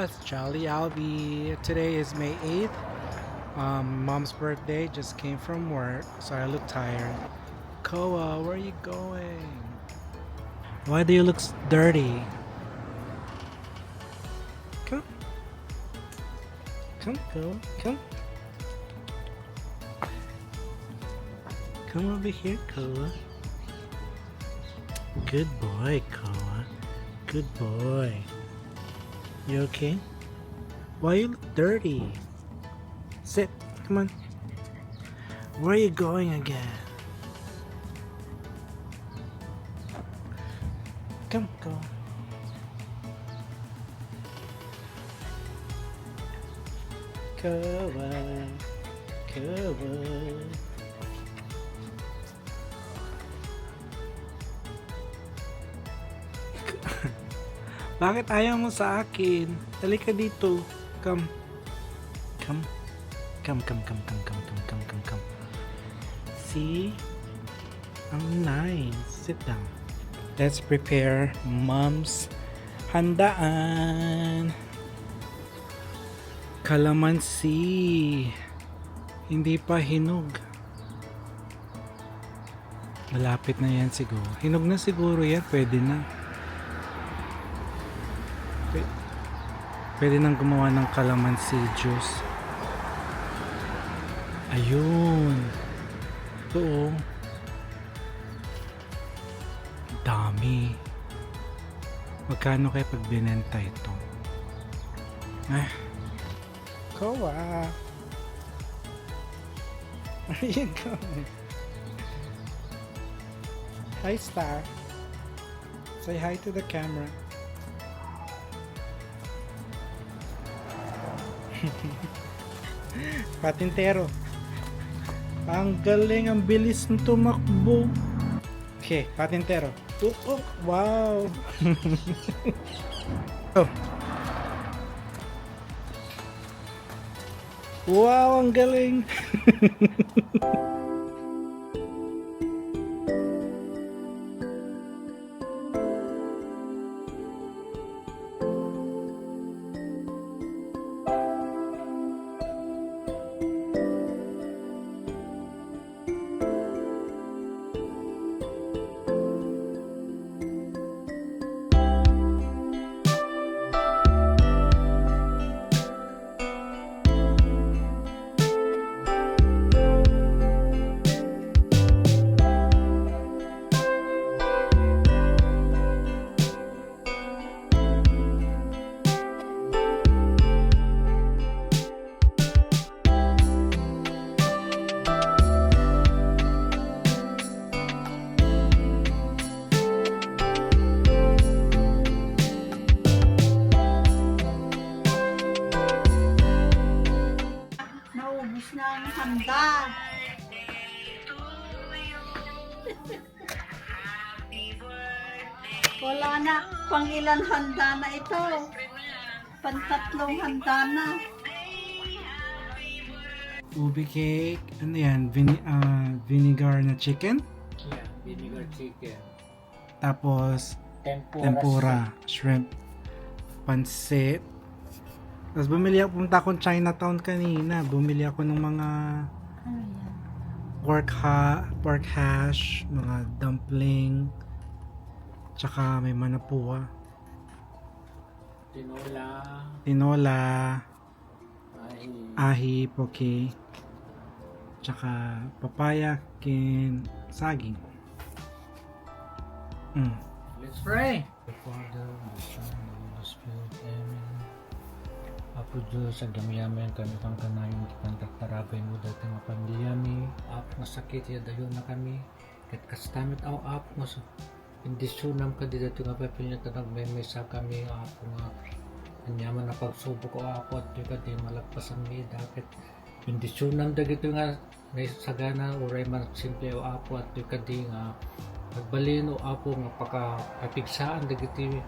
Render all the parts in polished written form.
it's Charlie Albie. Today is May 8th. Mom's birthday. Just came from work, so I look tired. Koa, where are you going? Why do you look dirty? Come. Come, Koa. Come. Come over here, Koa. Good boy, Koa. Good boy. You okay? Why you look dirty? Sit. Come on. Where are you going again? Come, Koa. Koa. Koa. Bakit ayaw mo sa akin? Halika dito. Come. Come. Come, come, come, come, come, come, come, come, come. See? Ang nice. Sit down. Let's prepare Mom's handaan. Kalamansi. Hindi pa hinog. Malapit na yan siguro. Hinog na siguro yan. Pwede na. Pwede nang gumawa ng calamansi juice. Ayun. Ito oh. Dami. Magkano kaya pag binenta ito? Ah. Koa. Where you going? Hi, Star. Say hi to the camera. Patintero. Ang galing, ang bilis ng tumakbo. Okay, patintero. Oh, wow. Oh. Wow, ang galing. Naubos na ang handa. Wala na. Pang ilan handa na ito? Pantatlong handa na. Ubi cake. Ano yan? Vinegar na chicken. Yeah, vinegar chicken. Tapos Tempura. shrimp, pansit. Tapos bumili ako, punta akong Chinatown kanina. Bumili ako ng mga pork hash, mga dumpling, tsaka may manapua, tinola, ahi, poke, tsaka papaya, saging. Let's pray. The Father, the Son, and the Holy Spirit. Amen. Apo Diyos, ang gamyaman kami kang kanayon kitang taktarabay mo dati nga pandiyami. Apo nga sakit, yadayo na kami. Kat kastamit ako apo nga sa indisyonam ka di dati nga papilya ka nagmemesa kami. Apo nga kanyaman na pagsubok ko apo at di ka di malagpasan mi. Dapat indisyonam dagito nga may sagana uray man simple o apo at di ka di nga pagbalin o apo nga pagkapigsaan dagiti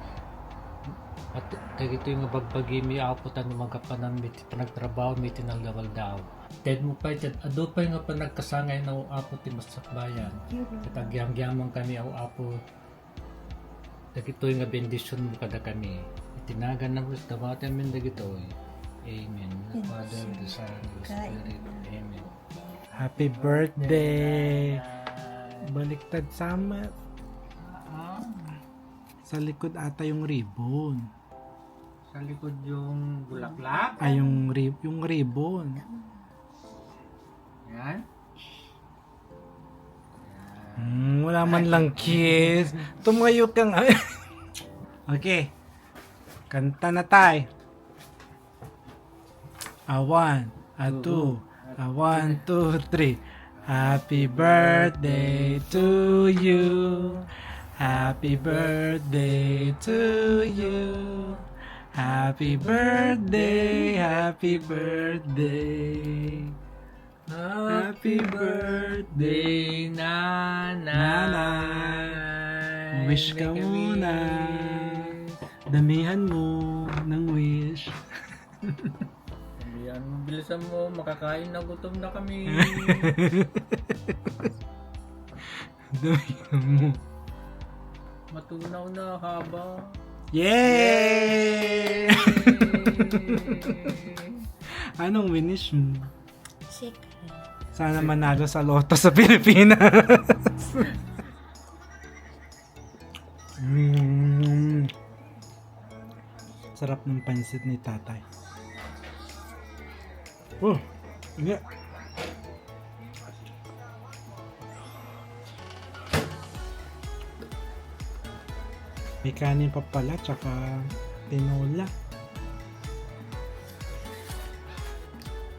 at dagito yung bagbagi mi apo tan magapanan mi panagtrabaho mi tinalgawal daw. Ted mo pa ted ado pa nga panagkasangay na o apo ti masakbayan. Katagyam-gyamang kami o apo dagito yung bendisyon mo kada kami. Tinagan na po sa tawatin min dagitoy. Amen. The Father, the Son, the Spirit. Amen. Happy birthday! Baliktad sama. Sa likod ata yung ribbon. Sa likod yung bulaklak. Ay, yung ribbon. Yan. Wala man lang kiss. Tumayo ka nga. Okay. Kanta na tayo. A 1, a 2, a 1, 2, 3. Happy birthday to you. Happy birthday to you. Happy birthday, happy birthday. Happy birthday, Nanay. Wish ka Make a muna. wish. Damihan mo ng wish. Yan, bilisan mo, makakain na, gutom na kami. Damihan mo. Matunaw na haba. Yay! Anong winish mo? Secret. Sana manalo sa loto sa Pilipinas. Sarap ng pansit ni tatay. Oh, hindi. May kanin pa pala, tsaka tinola.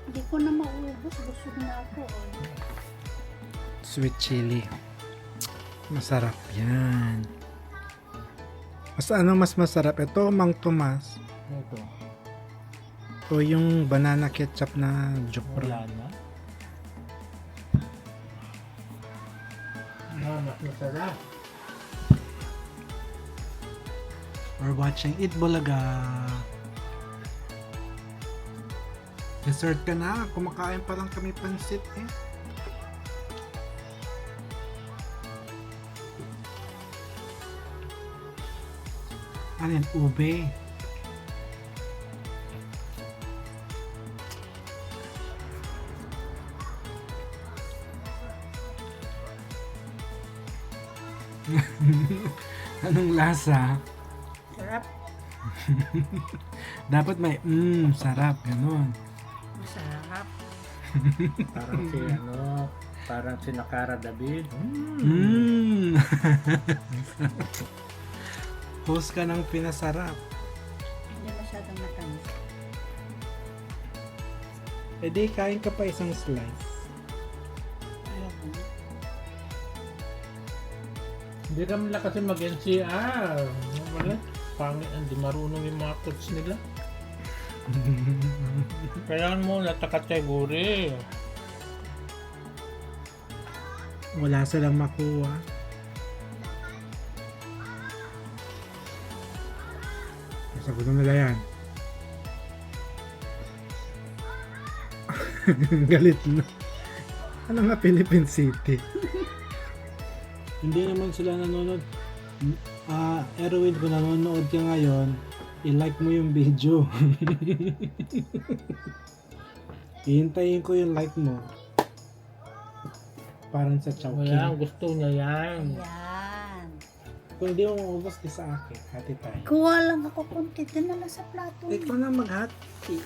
Hindi ko na maubos. Busog na ako. Sweet chili. Masarap yan. Mas masarap? Ito, Mang Tomas. Ito, O yung banana ketchup na Jopra. wala na. Mas masarap. We're watching Eat Bulaga. Dessert ka na. Kumakain pa lang kami pansit eh. Ano yan? Ube. Anong lasa? Sarap. Dapat may sarap, ganun. Masarap. Parang si parang si Nakara David. Host ka ng pinasarap. Hindi masyadong matamis. E di, kain ka pa isang slice. Ayaw ko na. Hindi kami lang kasi mag-NCR. Wala. Pangit, hindi marunong yung mga coach nila. Kailangan mo natakategori. Wala silang makuha. Sagutin nila yan. Galit na. Ano nga Philippine City? Hindi naman sila nanonood. Erwin, kung nanonood ka ngayon, i-like mo yung video. Hihintayin ko yung like mo. Parang sa Chowking. Wala, gusto niya yan. Ayan. Kung hindi mo maubos, di sa akin. Hati tayo. Kuha lang ako konti. Dinala sa plato. Ikaw na maghati.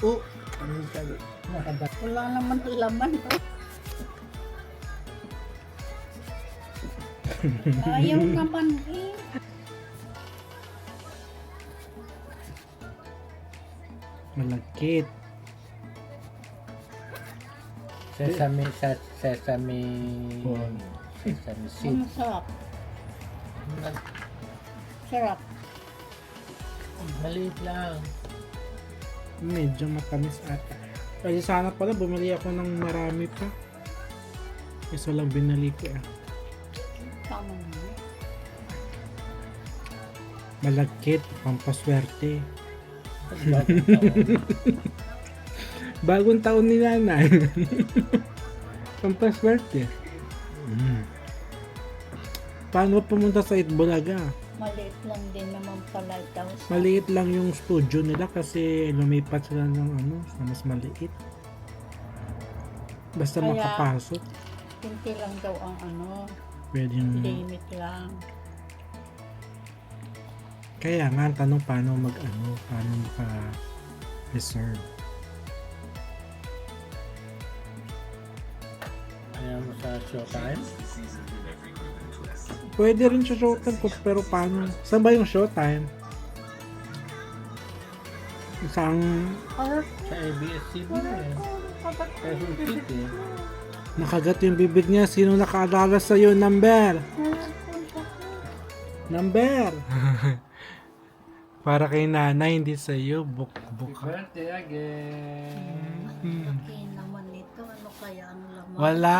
Oh! Ano ka? Wala naman laman. Ayaw naman eh. Malagkit. Sesame Corn. sesame seed. Ang sarap. Sarap. Maliit lang. Medyo matamis ata. Kasi sana pala bumili ako ng marami pa. Isa lang binali ko eh. Tama na. Malagkit, pampaswerte. Bagong taon ni nanay. Pampaswerte. Paano pumunta sa Itbulaga? Maliit lang din naman pala daw. Maliit lang yung studio nila kasi lumipat sila ng sa mas maliit. Basta Kaya- makapasok. Kunti lang daw ang Pwedeng... limit lang. Kaya nga, ang tanong paano paano maka-reserve. Kaya mo sa showtime? Pwede rin sa Showtime pero paano? Saan ba yung Showtime? Isang... Sa ABS-CBN eh. Kaya higpit eh. Nakagat yung bibig niya. Sino nakaalala sa'yo? Number! Number! Para kay nanay, hindi sa'yo. Happy Buk-buk. birthday again! Okay naman ito. Ano kaya ang laman? Wala.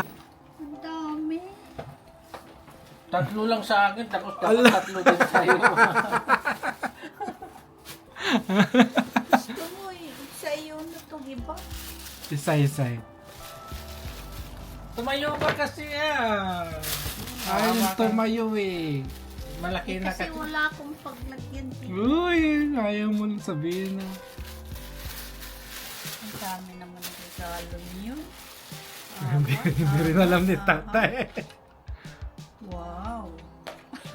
Ang dami. Tatlo lang sa akin, tapos dapat tatlo din sa'yo. Gusto mo sa iyo na itong iba? Isa-isa. Tumayo ka kasi ah! Ayaw Tama ka. tumayo eh. Malaki na Kasi kasi. wala akong paglagyan dito. Uy, ayaw mo lang sabihin na. Ang dami naman ng regalo niyo. Hindi rin alam ni tatay. Wow.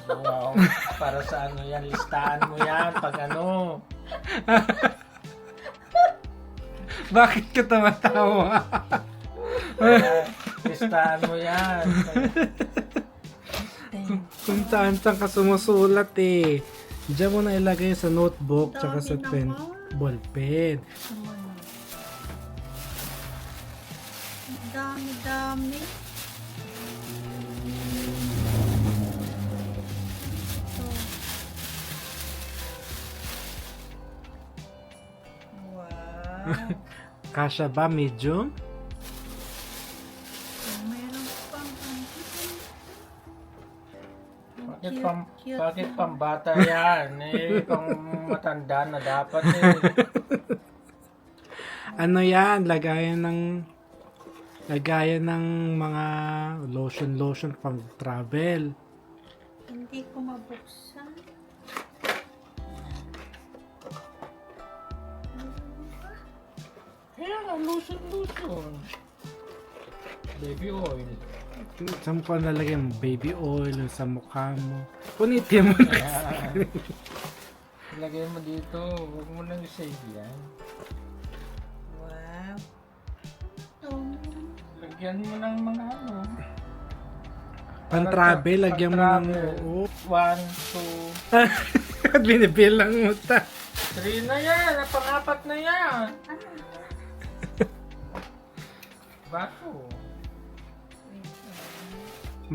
Wow, para sa ano yan, listahan mo yan pag ano. Bakit ka tumatawa? Kaya, listahan mo yan. Kung saan ka sumusulat eh. Diyan mo na ilagay sa notebook Dami tsaka sa pen, naman. ballpen. Ang dami-dami. Ito. Wow. Kasha ba medium? Meron pang Bakit pambata yan? Eh, pang matanda na dapat eh. Ano yan? Lagayan ng mga lotion pang travel. Hindi ko mabuksan. Kaya nga, lotion. Baby oil. Saan ko nalagay mo? Baby oil sa mukha mo. Punitin mo na. Ayan. Ilagay mo dito. Huwag mo lang i-save yan. Wow. Ito. Lagyan mo ng mga ano. Pang travel, lagyan mo ng Pang-travel. oo. 1, 2, At binibilang mo ta. 3 na yan. Pang-apat na yan. Ano? Bato.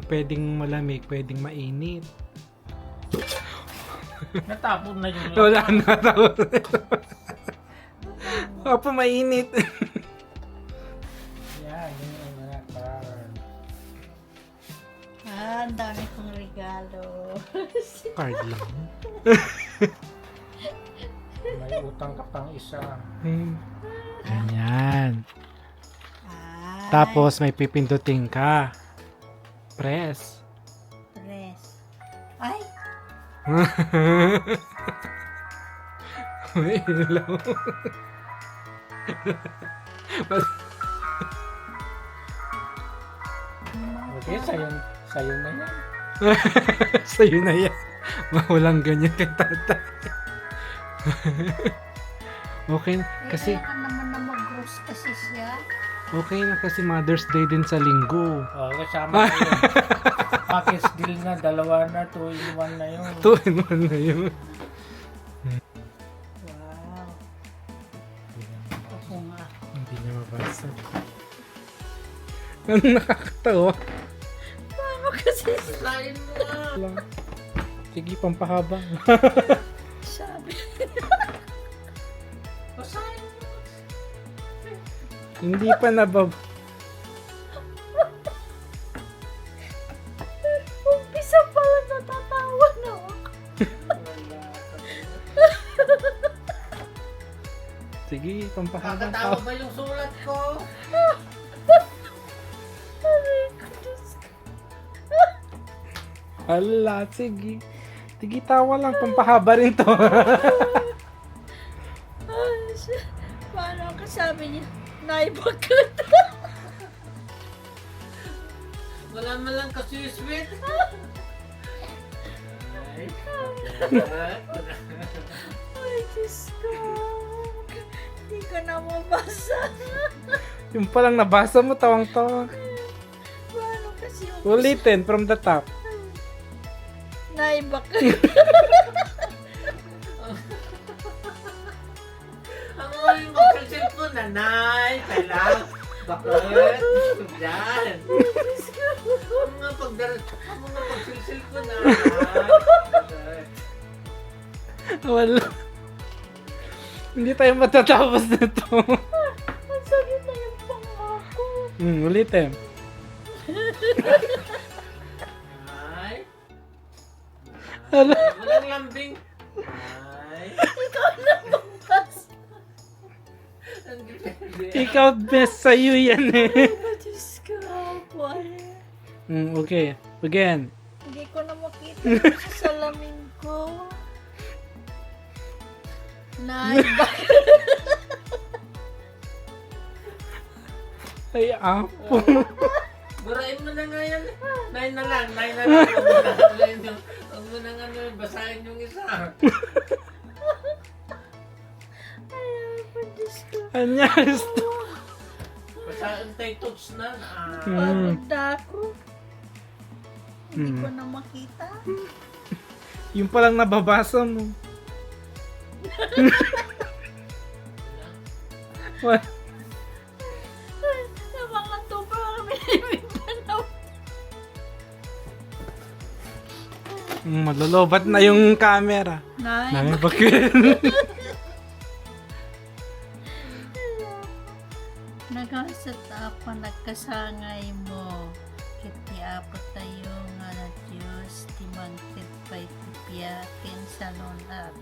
Pwedeng malamig, pwedeng mainit. Natapon na yun. Wala na tao. Opo, mainit. Yan, yun yung mga card. Ang dami kong regalo. Card lang. May utang ka pang isa. Ganyan. Ay, Tapos may pipindutin ka. Press. Press. Ay, May ilaw. Okay, sayo na yan. Sa'yo na yan. Walang ganyan kay tatay. Okay na. Kasi, kaya ka naman na mag-gross kasi siya. okay na kasi Mother's Day din sa linggo. Oh, kasama ko yun. Package deal na, 2 na, 2 in 1 na yun. 2 in 1 na yun. Wow. Ako nga. Hindi niya mabasa. Ano nakakatawa? Ano kasi slime mo? Sige, pampahaba. Sabi. Basahin mo. Hindi pa nabab... Umpisa pa lang natatawa na ako. Sige, pampahaba. Nakakatawa ba yung sulat ko? Aray ko, Diyos ko. Ala, sige. Sige, tawa lang. Pampahaba rin to. Paano ang kasabi niya? Naibagod. Wala man lang kasi sweet. Ay, Diyos ko. Hindi ko na mabasa. Yung palang nabasa mo, tawang-tawang. Paano kasi yung Ulitin, from the top. naibagod? Ang mga yung mag-cellphone, nanay, kailangan. Bakit? Diyan. Ang mga pag-cellphone, nanay. Wala. Hindi tayo matatapos nito. Ang sakit na yung pangako. Ulitin. Ay. Ala. Walang lambing. Ay. Ikaw na magbasa. Ang depende. Ikaw, best sa'yo yan eh. Ay, Diyos ko. Boy. Okay, again. Hindi ko na makita sa salamin ko. Naibagod. Ay, apo. Burain mo na nga yan. Nine na lang. Huwag mo na nga basahin yung isa. Ay, Diyos ko. Anyas to. Basahin tayo touch na. Pagod na ako. Hindi ko na makita. Yung palang nababasa mo. What? Sa mga tubo kami pinipanaw. Malolobat na yung camera. Nami bakit? Nagasat ako nagkasangay mo. Kiti apo tayo nga na Diyos, timangkit pa'y tipiyakin sa lunat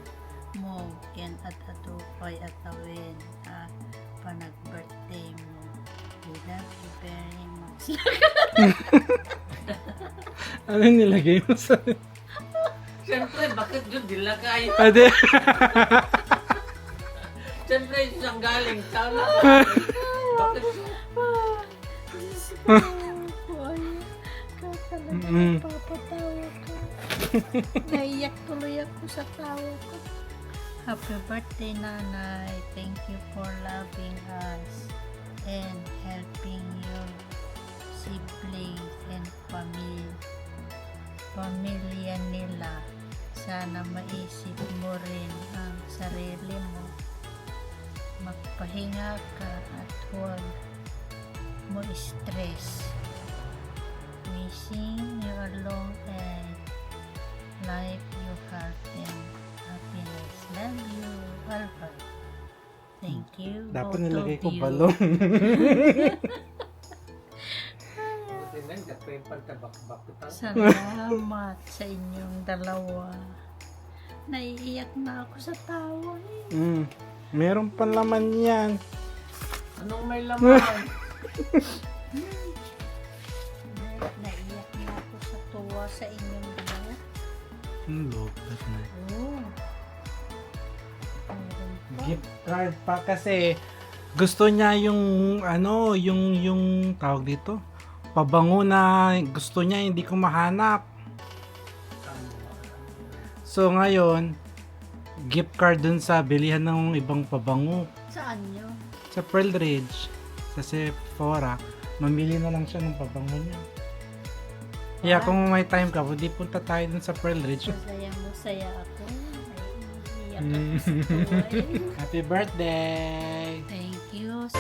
mo. Ken at atupay at awin. Panag-birthday mo. We love you very much. Ano yung nilagay mo sa... Siyempre, bakit yun dilagay? Ade. Siyempre, isang galing. Tama. Bakit yun? Diyos ko. Boy, kakalaga papatawa ka. Naiyak tuloy ako sa tawa ko. Happy birthday, Nanay. Thank you for loving us and helping your siblings and pamilya nila. Sana maisip mo rin ang sarili mo. Magpahinga ka at huwag mo stress. Wishing you a long and life you heart and happiness. Love you, Albert. Thank you. Dapat both nilagay of ko you. balong. Buti na, gatoy yung pagkabak-bak ko tayo. Salamat sa inyong dalawa. Naiiyak na ako sa tawa eh. Meron pa laman yan. Anong may laman? Naiiyak na ako sa tuwa sa inyong dalawa. Lobat na. Oh. Meron pa. Gift card pa kasi gusto niya yung ano, yung tawag dito. Pabango na gusto niya hindi ko mahanap. So ngayon, gift card dun sa bilihan ng ibang pabango. Saan nyo? Sa Pearl Ridge, sa Sephora, mamili na lang siya ng pabango niya. Kaya kung may time ka, pwede punta tayo dun sa Pearl Ridge. Masaya ako. Naiiyak ako sa tuwa eh. Happy birthday! Thank you.